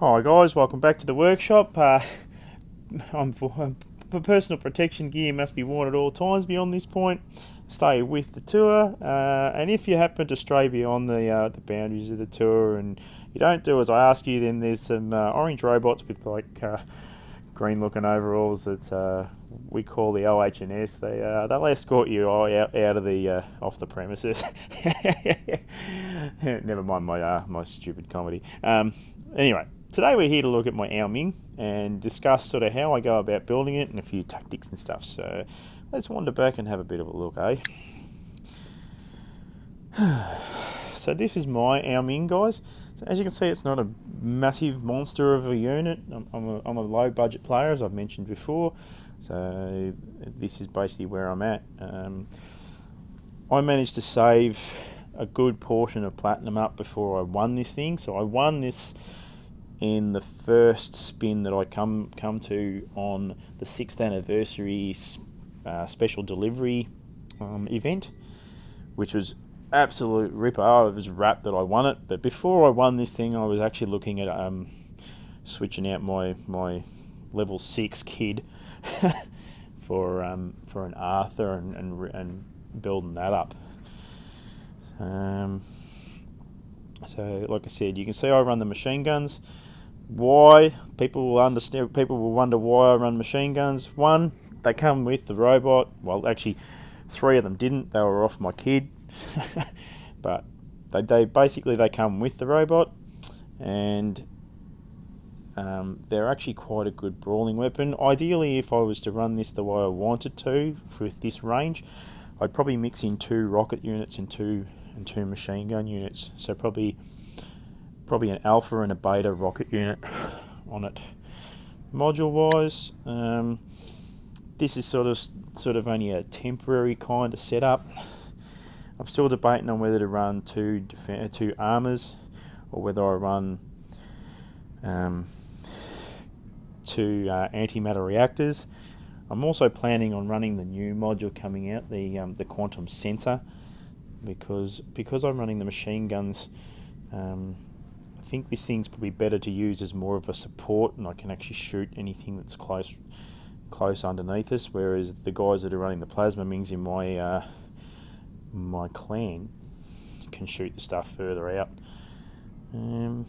Hi guys, welcome back to the workshop. For personal protection gear must be worn at all times beyond this point. Stay with the tour, and if you happen to stray beyond the boundaries of the tour and you don't do as I ask you, then there's some orange robots with green looking overalls that we call the OH&S. They'll escort you out of the off the premises. Never mind my stupid comedy. Anyway, today we're here to look at my Ao Ming and discuss sort of how I go about building it and a few tactics and stuff. So let's wander back and have a bit of a look, eh? So this is my Ao Ming, guys. So as you can see, it's not a massive monster of a unit. I'm a low budget player, as I've mentioned before. So this is basically where I'm at. I managed to save a good portion of platinum up before I won this thing. So I won this in the first spin that I come to on the 6th anniversary special delivery event, which was absolute ripper. I was rapt that I won it, but before I won this thing I was actually looking at switching out my level 6 kid for an Arthur and building that up. So like I said, you can see I run the machine guns. Why? People will wonder why I run machine guns. One, they come with the robot. Well, actually 3 of them didn't. They were off my kid. But they basically come with the robot, and they're actually quite a good brawling weapon. Ideally, if I was to run this the way I wanted to with this range, I'd probably mix in 2 rocket units and two machine gun units. So probably an alpha and a beta rocket unit on it. Module wise, this is sort of only a temporary kind of setup. I'm still debating on whether to run two armors or whether I run 2 antimatter reactors. I'm also planning on running the new module coming out, the quantum sensor, because I'm running the machine guns. I think this thing's probably better to use as more of a support, and I can actually shoot anything that's close underneath us, whereas the guys that are running the plasma mings in my clan can shoot the stuff further out. Then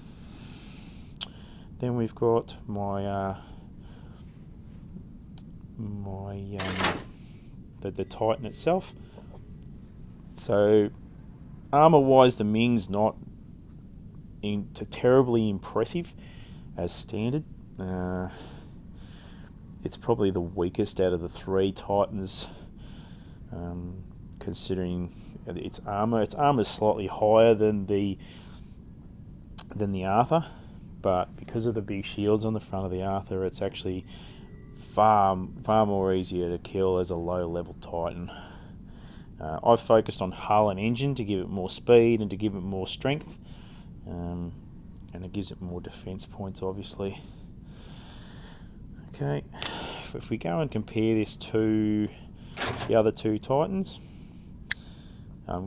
we've got the Titan itself. So armor wise, the Ming's not terribly impressive as standard. It's probably the weakest out of the 3 Titans, considering its armor. Its armor is slightly higher than the Arthur, but because of the big shields on the front of the Arthur, it's actually far more easier to kill as a low level Titan. I've focused on hull and engine to give it more speed and to give it more strength, and it gives it more defense points, obviously. Okay, if we go and compare this to the other 2 Titans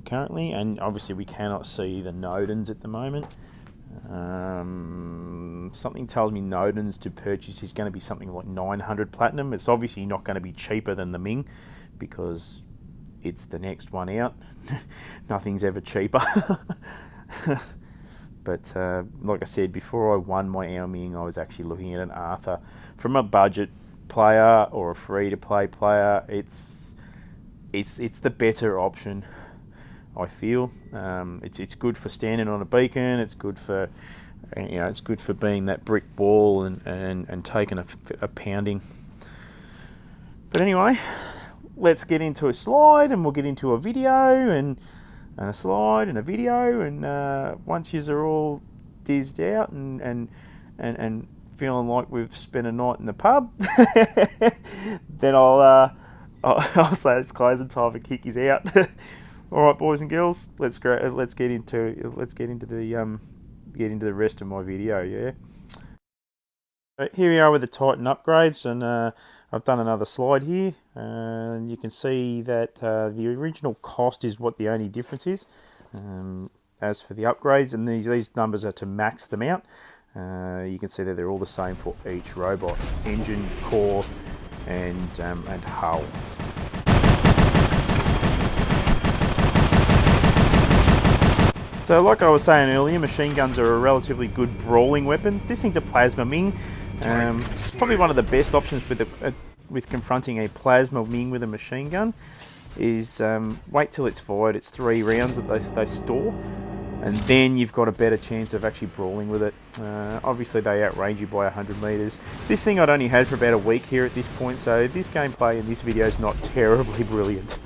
currently, and obviously we cannot see the Nodens at the moment. Something tells me Nodens to purchase is going to be something like 900 platinum. It's obviously not going to be cheaper than the Ming because it's the next one out. Nothing's ever cheaper. But like I said, before I won my Ao Ming, I was actually looking at an Arthur. From a budget player or a free-to-play player, it's the better option, I feel. It's good for standing on a beacon. It's good for being that brick wall and taking a pounding. But anyway, let's get into a slide, and we'll get into a video and a slide and a video, and once you're all dizzed out and feeling like we've spent a night in the pub, then I'll say it's closing time for Kiki's out. All right, boys and girls, let's get into the rest of my video. Yeah. Here we are with the Titan upgrades, and I've done another slide here, and you can see that the original cost is what the only difference is. As for the upgrades, and these numbers are to max them out. You can see that they're all the same for each robot: engine, core, and hull. So like I was saying earlier, machine guns are a relatively good brawling weapon. This thing's a plasma Ming. Probably one of the best options with confronting a plasma Ming with a machine gun is wait till it's fired. It's 3 rounds that they store, and then you've got a better chance of actually brawling with it. Obviously they outrange you by 100 meters. This thing I'd only had for about a week here at this point, so this gameplay in this video is not terribly brilliant.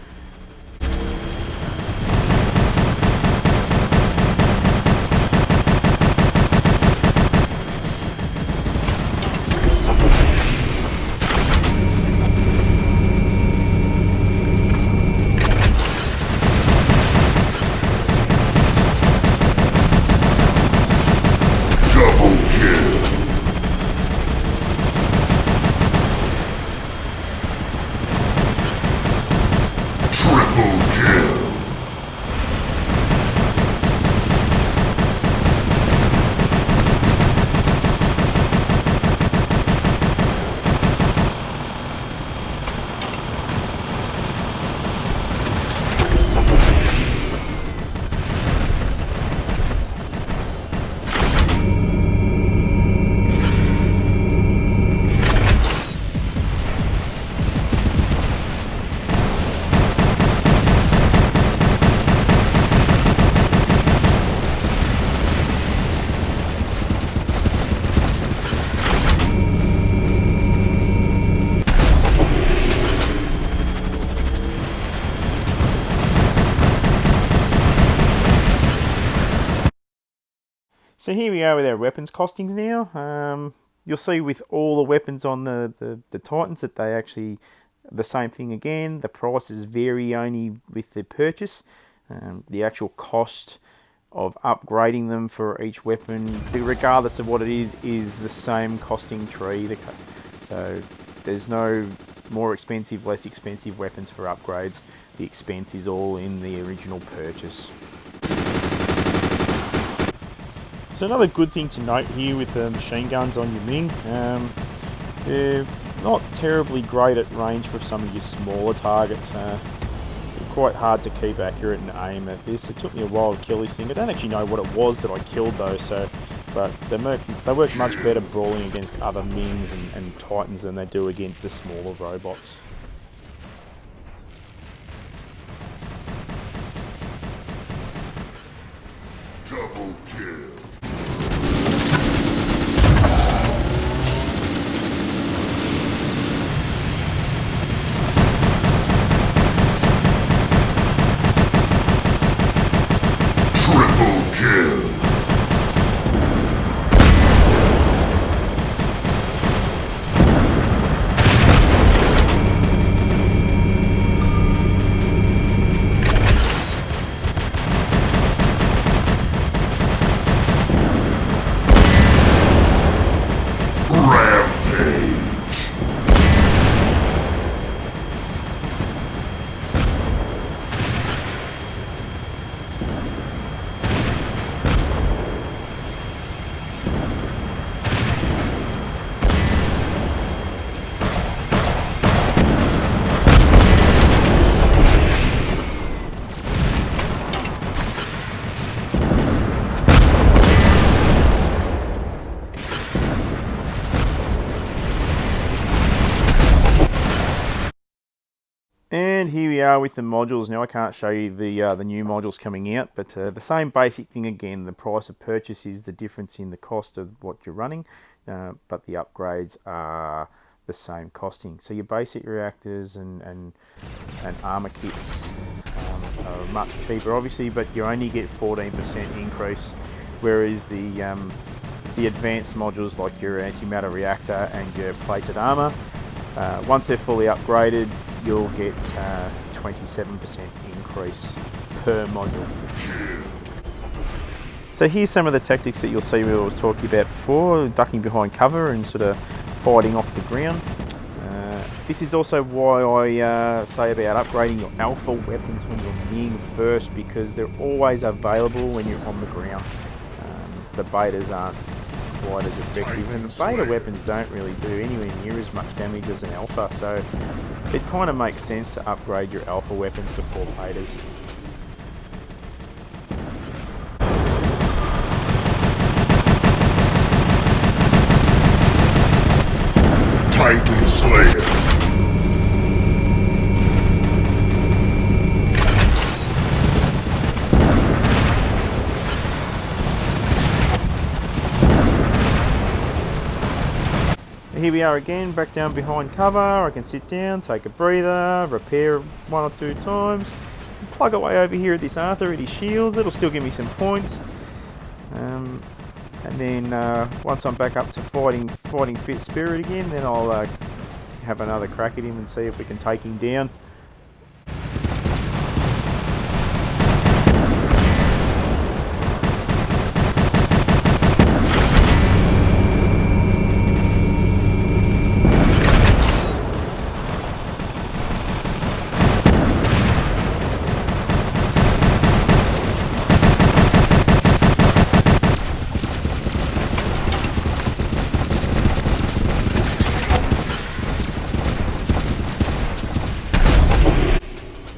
So here we are with our weapons costings now. You'll see with all the weapons on the Titans that they actually the same thing again. The prices vary only with the purchase. The actual cost of upgrading them for each weapon, regardless of what it is the same costing tree. So there's no more expensive, less expensive weapons for upgrades. The expense is all in the original purchase. So another good thing to note here with the machine guns on your Ming, they're not terribly great at range for some of your smaller targets. They're quite hard to keep accurate and aim at this. It took me a while to kill this thing. I don't actually know what it was that I killed though, but they work much better brawling against other Mings and Titans than they do against the smaller robots. Double kill. And here we are with the modules. Now I can't show you the new modules coming out, but the same basic thing again. The price of purchase is the difference in the cost of what you're running, but the upgrades are the same costing. So your basic reactors and armor kits are much cheaper, obviously, but you only get 14% increase, whereas the advanced modules like your antimatter reactor and your plated armor, once they're fully upgraded, you'll get 27% increase per module. So here's some of the tactics that you'll see we was talking about before: ducking behind cover and sort of fighting off the ground. This is also why I say about upgrading your alpha weapons when you're Ming first, because they're always available when you're on the ground. The betas aren't quite as effective, and beta weapons don't really do anywhere near as much damage as an alpha, so it kind of makes sense to upgrade your alpha weapons before betas. Titan Slayer. Here we are again, back down behind cover. I can sit down, take a breather, repair 1 or 2 times, plug away over here at this Arthur at his shields. It'll still give me some points. And then once I'm back up to fighting fit spirit again, then I'll have another crack at him and see if we can take him down.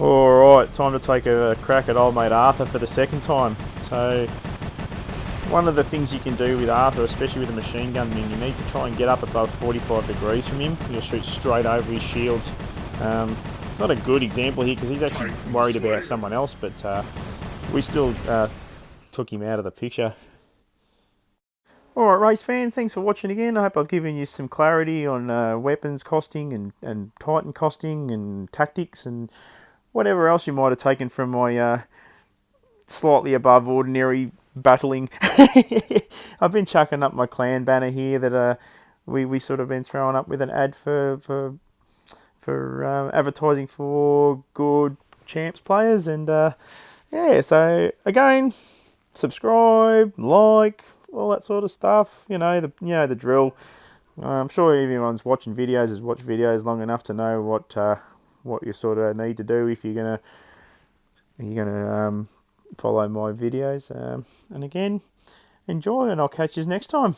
Alright, time to take a crack at old mate Arthur for the second time. So, one of the things you can do with Arthur, especially with a machine gun, you need to try and get up above 45 degrees from him. You'll shoot straight over his shields. It's not a good example here because he's actually worried about someone else, but we still took him out of the picture. Alright race fans, thanks for watching again. I hope I've given you some clarity on weapons costing and Titan costing and tactics and whatever else you might have taken from my slightly above ordinary battling. I've been chucking up my clan banner here that we sort of been throwing up with an ad for advertising for good champs players, and yeah, so again, subscribe, like, all that sort of stuff. You know the drill. I'm sure everyone's watching videos has watched videos long enough to know what you sort of need to do if you're gonna follow my videos. And again, enjoy, and I'll catch you next time.